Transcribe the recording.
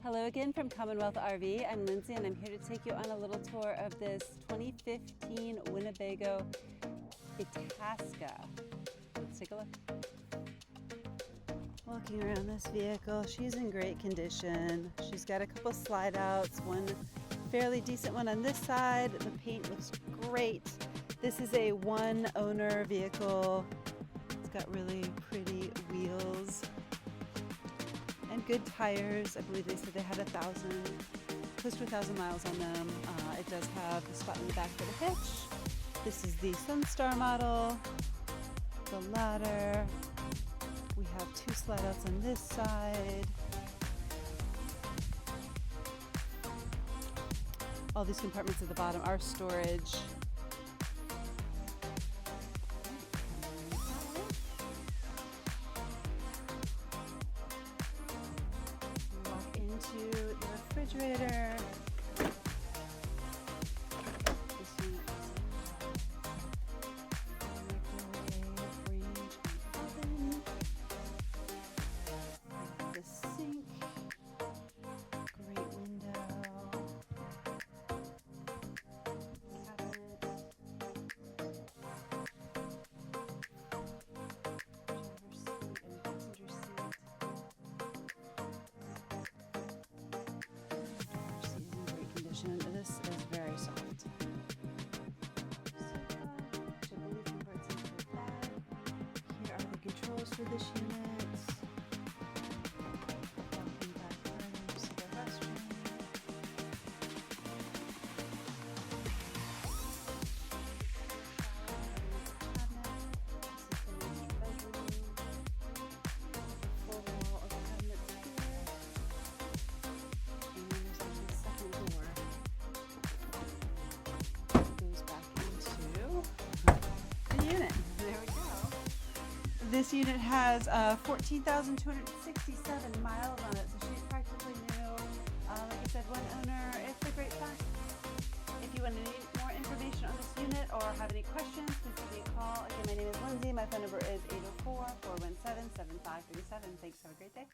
Hello again from Commonwealth RV. I'm Lindsay and I'm here to take you on a little tour of this 2015 Winnebago Itasca. Let's take a look. Walking around this vehicle, she's in great condition. She's got a couple slide outs, one fairly decent one on this side. The paint looks great. This is a one owner vehicle. It's got really pretty wheels and good tires. I believe they said they had close to 1,000 miles on them. It does have a spot in the back for the hitch. This is the Sunstar model. The ladder. We have two slide outs on this side. All these compartments at the bottom are storage. Walk into the refrigerator. This unit has a microwave, range, and oven. The sink, great window, cabinet, driver's seat and passenger seat. Driver's seat is in great condition. This is very soft. Sofa, which I believe converts into a bed. Here are the controls for this unit. Walking back further, you see the restroom. Full wall of cabinets here. And there's actually a second door. Goes back into the unit. There we go. This unit has 14,267 miles on it, so she's practically new. Like I said, one owner. It's a great find. If you want to need more information on this unit or have any questions, please give me a call. Again, my name is Lindsay. My phone number is 804-417-7537. Thanks. Have a great day.